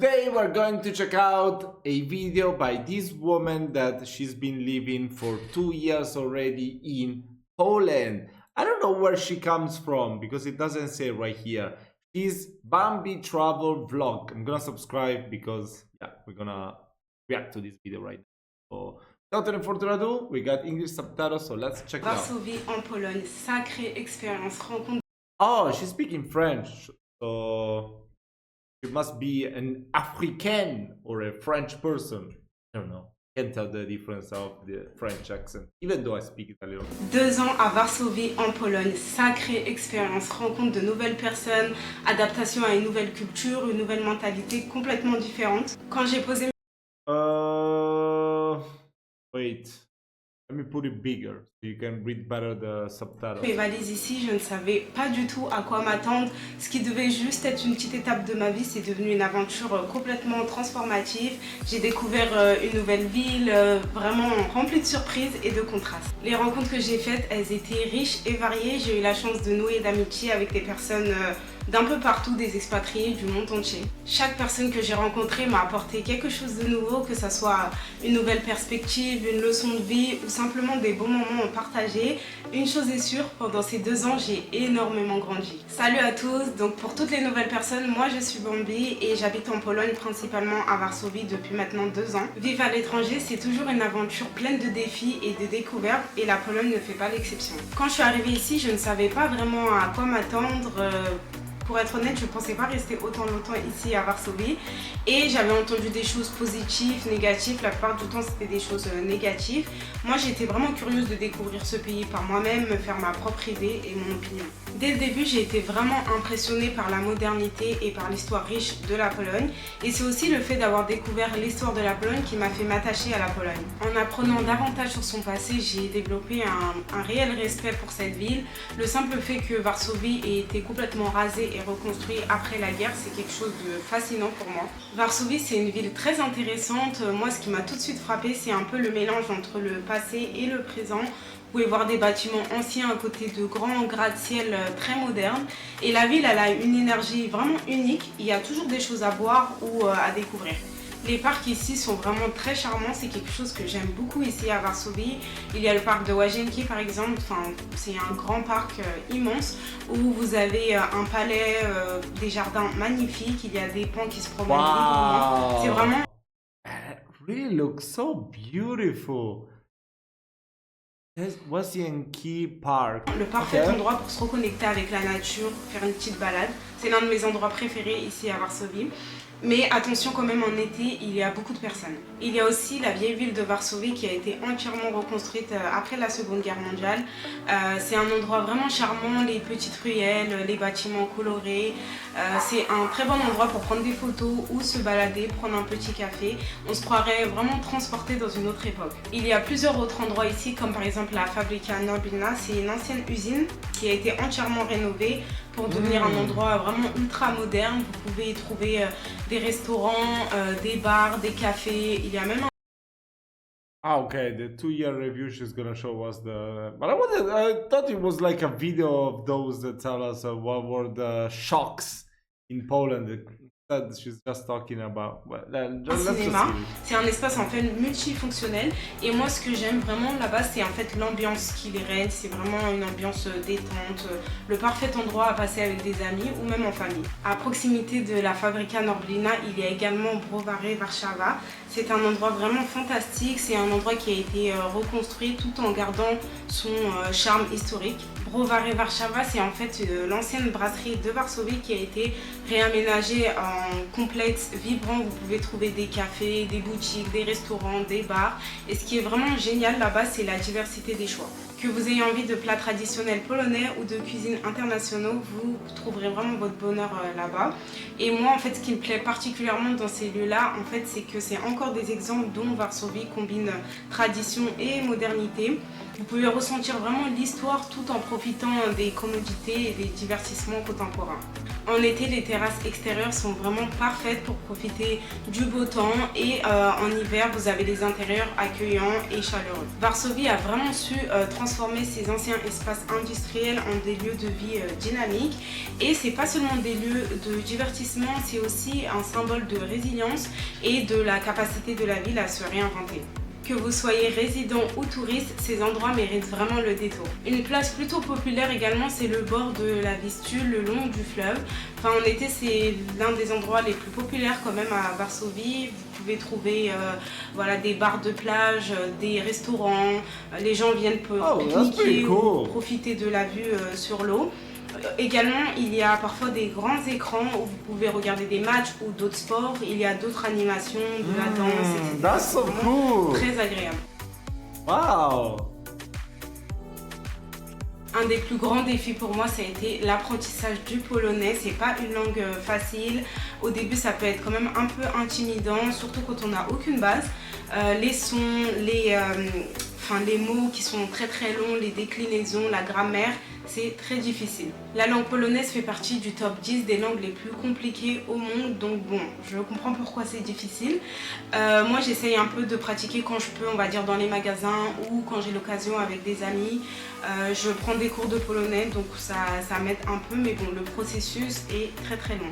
Today we're going to check out a video by this woman that she's been living for 2 years already in Poland. I don't know where she comes from because it doesn't say right here. She's Bambi Travel Vlog. I'm gonna subscribe because we're gonna react to this video right now. So without any further ado, we got English subtitles, so let's check it out. Varsovie en Pologne, sacrée expérience, rencontre. Oh, she's speaking French, so it must be an African or a French person. I don't know. Can't tell the difference of the French accent, even though I speak Italian. 2 ans à Varsovie en Pologne, sacrée expérience, rencontre de nouvelles personnes, adaptation à une nouvelle culture, une nouvelle mentalité complètement différente. Quand j'ai posé Wait. Let me put it bigger so you can read better the subtitles. mes valises ici, je ne savais pas du tout à quoi m'attendre. Ce qui devait juste être une petite étape de ma vie, c'est devenu une aventure complètement transformative. J'ai découvert une nouvelle ville, vraiment remplie de surprises et de contrastes. Les rencontres que j'ai faites, elles étaient riches et variées. J'ai eu la chance de nouer d'amitié avec des personnes d'un peu partout, des expatriés du monde entier. Chaque personne que j'ai rencontrée m'a apporté quelque chose de nouveau, que ce soit une nouvelle perspective, une leçon de vie ou simplement des bons moments partagés. Une chose est sûre, pendant ces 2 ans, j'ai énormément grandi. Salut à tous, donc pour toutes les nouvelles personnes, moi je suis Bambi et j'habite en Pologne, principalement à Varsovie depuis maintenant 2 ans. Vivre à l'étranger, c'est toujours une aventure pleine de défis et de découvertes et la Pologne ne fait pas l'exception. Quand je suis arrivée ici, je ne savais pas vraiment à quoi m'attendre. Pour être honnête, je ne pensais pas rester autant longtemps ici à Varsovie et j'avais entendu des choses positives, négatives, la plupart du temps c'était des choses négatives. Moi j'étais vraiment curieuse de découvrir ce pays par moi-même, me faire ma propre idée et mon opinion. Dès le début, j'ai été vraiment impressionnée par la modernité et par l'histoire riche de la Pologne et c'est aussi le fait d'avoir découvert l'histoire de la Pologne qui m'a fait m'attacher à la Pologne. En apprenant davantage sur son passé, j'ai développé un réel respect pour cette ville. Le simple fait que Varsovie ait été complètement rasée et reconstruit après la guerre, c'est quelque chose de fascinant pour moi. Varsovie, c'est une ville très intéressante. Moi, ce qui m'a tout de suite frappé, c'est un peu le mélange entre le passé et le présent. Vous pouvez voir des bâtiments anciens à côté de grands gratte-ciel très modernes. Et la ville, elle a une énergie vraiment unique. Il y a toujours des choses à voir ou à découvrir. Les parcs ici sont vraiment très charmants, c'est quelque chose que j'aime beaucoup ici à Varsovie. Il y a le parc de Łazienki par exemple, c'est un grand parc immense où vous avez un palais, des jardins magnifiques, il y a des ponts qui se promènent librement. C'est vraiment... It really looks so beautiful. Łazienki Park. Le parfait endroit pour se reconnecter avec la nature, faire une petite balade. C'est l'un de mes endroits préférés ici à Varsovie. Mais attention quand même, en été, il y a beaucoup de personnes. Il y a aussi la vieille ville de Varsovie qui a été entièrement reconstruite après la Seconde Guerre mondiale. C'est un endroit vraiment charmant, les petites ruelles, les bâtiments colorés. C'est un très bon endroit pour prendre des photos ou se balader, prendre un petit café. On se croirait vraiment transporté dans une autre époque. Il y a plusieurs autres endroits ici, comme par exemple la Fabryka Norblina. C'est une ancienne usine qui a été entièrement rénovée pour devenir un endroit vraiment ultra moderne. Vous pouvez y trouver des restaurants, des bars, des cafés. Il y a même un... Ah, okay, the 2-year review she's gonna show us the. But I thought it was like a video of those that tell us what were the shocks in Poland. Instead, she's just talking about. Well, let's just cinéma. see. C'est un espace en fait multifonctionnel et moi ce que j'aime vraiment là-bas c'est en fait l'ambiance qui les règne, c'est vraiment une ambiance détente, le parfait endroit à passer avec des amis ou même en famille. À proximité de la Fabryka Norblina, il y a également Browary Warszawa. C'est un endroit vraiment fantastique, c'est un endroit qui a été reconstruit tout en gardant son charme historique. Browary Warszawa, c'est en fait l'ancienne brasserie de Varsovie qui a été réaménagée en complexe vibrant. Vous pouvez trouver des cafés, des boutiques, des restaurants, des bars. Et ce qui est vraiment génial là-bas, c'est la diversité des choix. Que vous ayez envie de plats traditionnels polonais ou de cuisine internationaux, vous trouverez vraiment votre bonheur là-bas. Et moi, en fait, ce qui me plaît particulièrement dans ces lieux-là, en fait, c'est que c'est encore des exemples dont Varsovie combine tradition et modernité. Vous pouvez ressentir vraiment l'histoire tout en profitant des commodités et des divertissements contemporains. En été, les terrasses terrasses extérieures sont vraiment parfaites pour profiter du beau temps et en hiver vous avez les intérieurs accueillants et chaleureux. Varsovie a vraiment su transformer ses anciens espaces industriels en des lieux de vie dynamiques, et c'est pas seulement des lieux de divertissement, c'est aussi un symbole de résilience et de la capacité de la ville à se réinventer. Que vous soyez résident ou touriste, ces endroits méritent vraiment le détour. Une place plutôt populaire également, c'est le bord de la Vistule, le long du fleuve. Enfin, en été, c'est l'un des endroits les plus populaires quand même à Varsovie. Vous pouvez trouver voilà, des bars de plage, des restaurants. Les gens viennent pique-niquer ou profiter de la vue sur l'eau. Également, il y a parfois des grands écrans où vous pouvez regarder des matchs ou d'autres sports. Il y a d'autres animations, de la danse, etc. That's so cool. Très agréable. Wow. Un des plus grands défis pour moi, ça a été l'apprentissage du polonais. C'est pas une langue facile. Au début, ça peut être quand même un peu intimidant, surtout quand on n'a aucune base. Les sons, les mots qui sont très très longs, les déclinaisons, la grammaire, c'est très difficile. La langue polonaise fait partie du top 10 des langues les plus compliquées au monde, donc bon, je comprends pourquoi c'est difficile. Moi, j'essaye un peu de pratiquer quand je peux, on va dire dans les magasins ou quand j'ai l'occasion avec des amis. Je prends des cours de polonais, donc ça m'aide un peu, mais bon, le processus est très très long.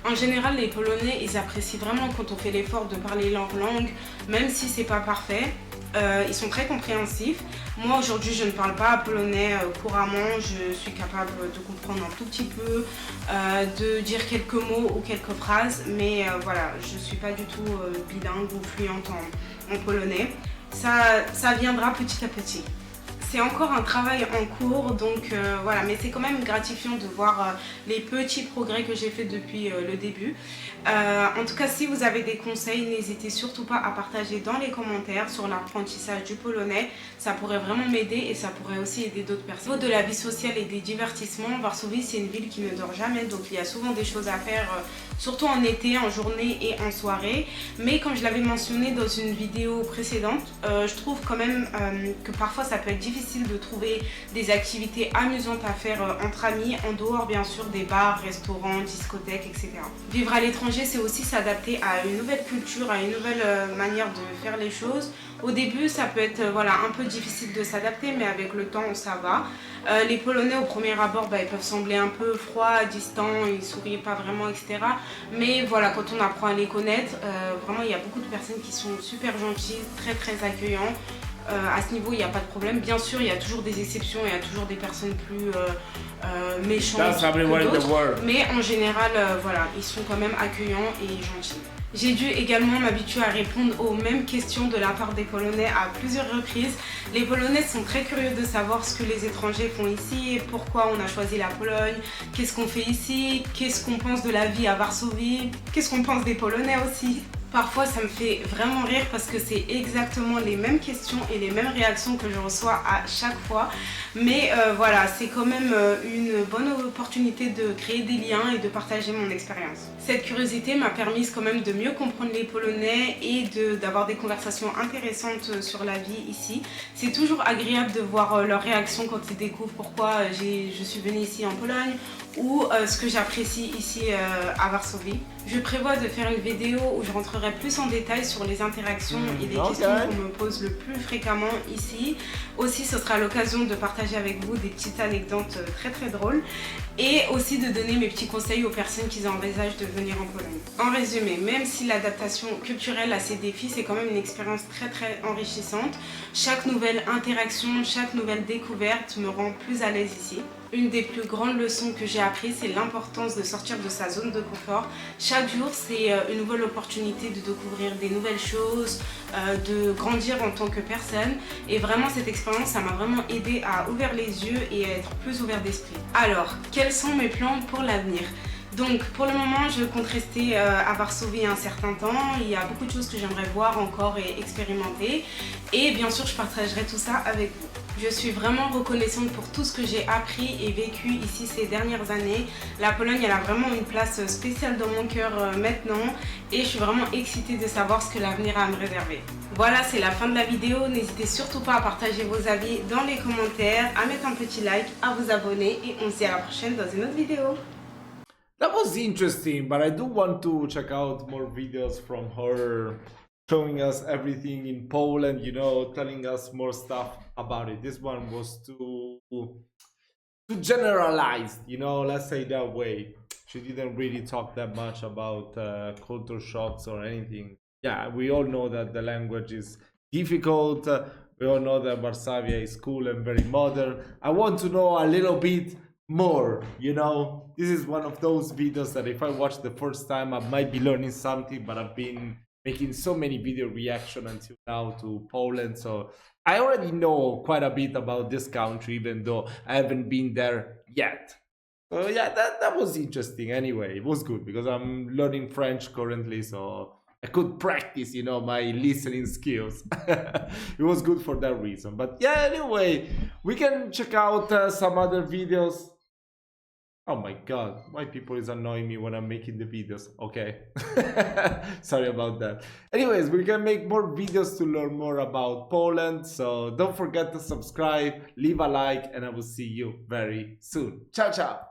En général, les Polonais, ils apprécient vraiment quand on fait l'effort de parler leur langue, même si c'est pas parfait. Ils sont très compréhensifs. Moi aujourd'hui je ne parle pas polonais couramment, je suis capable de comprendre un tout petit peu, de dire quelques mots ou quelques phrases, mais voilà, je ne suis pas du tout bilingue ou fluente en polonais. Ça viendra petit à petit. C'est encore un travail en cours, donc voilà, mais c'est quand même gratifiant de voir les petits progrès que j'ai fait depuis le début. En tout cas, si vous avez des conseils, n'hésitez surtout pas à partager dans les commentaires sur l'apprentissage du polonais. Ça pourrait vraiment m'aider et ça pourrait aussi aider d'autres personnes. Au niveau de la vie sociale et des divertissements, Varsovie c'est une ville qui ne dort jamais, donc il y a souvent des choses à faire, surtout en été, en journée et en soirée. Mais comme je l'avais mentionné dans une vidéo précédente, je trouve quand même que parfois ça peut être difficile de trouver des activités amusantes à faire entre amis, en dehors bien sûr des bars, restaurants, discothèques, etc. Vivre à l'étranger, c'est aussi s'adapter à une nouvelle culture, à une nouvelle manière de faire les choses. Au début, ça peut être voilà, un peu difficile de s'adapter, mais avec le temps, ça va. Les Polonais, au premier abord, ils peuvent sembler un peu froids, distants, ils ne sourient pas vraiment, etc. Mais voilà, quand on apprend à les connaître, vraiment, il y a beaucoup de personnes qui sont super gentilles, très très accueillantes. À ce niveau, il n'y a pas de problème. Bien sûr, il y a toujours des exceptions, il y a toujours des personnes plus méchantes que d'autres. Mais en général, voilà, ils sont quand même accueillants et gentils. J'ai dû également m'habituer à répondre aux mêmes questions de la part des Polonais à plusieurs reprises. Les Polonais sont très curieux de savoir ce que les étrangers font ici et pourquoi on a choisi la Pologne, qu'est-ce qu'on fait ici, qu'est-ce qu'on pense de la vie à Varsovie, qu'est-ce qu'on pense des Polonais aussi. Parfois ça me fait vraiment rire parce que c'est exactement les mêmes questions et les mêmes réactions que je reçois à chaque fois. Mais voilà, c'est quand même une bonne opportunité de créer des liens et de partager mon expérience. Cette curiosité m'a permis quand même de mieux comprendre les Polonais et d'avoir des conversations intéressantes sur la vie ici. C'est toujours agréable de voir leurs réactions quand ils découvrent pourquoi je suis venue ici en Pologne ou ce que j'apprécie ici à Varsovie. Je prévois de faire une vidéo où je rentrerai plus en détail sur les interactions et les questions qu'on me pose le plus fréquemment ici. Aussi, ce sera l'occasion de partager avec vous des petites anecdotes très très drôles et aussi de donner mes petits conseils aux personnes qui envisagent de venir en Pologne. En résumé, même si l'adaptation culturelle a ses défis, c'est quand même une expérience très très enrichissante. Chaque nouvelle interaction, chaque nouvelle découverte me rend plus à l'aise ici. Une des plus grandes leçons que j'ai apprises, c'est l'importance de sortir de sa zone de confort. Chaque jour, c'est une nouvelle opportunité de découvrir des nouvelles choses, de grandir en tant que personne. Et vraiment, cette expérience, ça m'a vraiment aidé à ouvrir les yeux et à être plus ouvert d'esprit. Alors, quels sont mes plans pour l'avenir ? Donc pour le moment, je compte rester à Varsovie un certain temps. Il y a beaucoup de choses que j'aimerais voir encore et expérimenter. Et bien sûr, je partagerai tout ça avec vous. Je suis vraiment reconnaissante pour tout ce que j'ai appris et vécu ici ces dernières années. La Pologne, elle a vraiment une place spéciale dans mon cœur maintenant. Et je suis vraiment excitée de savoir ce que l'avenir a à me réserver. Voilà, c'est la fin de la vidéo. N'hésitez surtout pas à partager vos avis dans les commentaires, à mettre un petit like, à vous abonner. Et on se dit à la prochaine dans une autre vidéo. That was interesting, but I do want to check out more videos from her showing us everything in Poland, telling us more stuff about it. This one was too generalized, let's say that way. She didn't really talk that much about culture shocks or anything. Yeah, we all know that the language is difficult. We all know that Varsavia is cool and very modern. I want to know a little bit more. This is one of those videos that if I watch the first time, I might be learning something, but I've been making so many video reaction until now to Poland, so I already know quite a bit about this country, even though I haven't been there yet. So yeah, that was interesting. Anyway, it was good because I'm learning French currently, so I could practice, my listening skills. It was good for that reason. But yeah, anyway, we can check out some other videos. Oh my god, why people is annoying me when I'm making the videos? Okay. Sorry about that. Anyways, we can make more videos to learn more about Poland. So don't forget to subscribe, leave a like, and I will see you very soon. Ciao, ciao.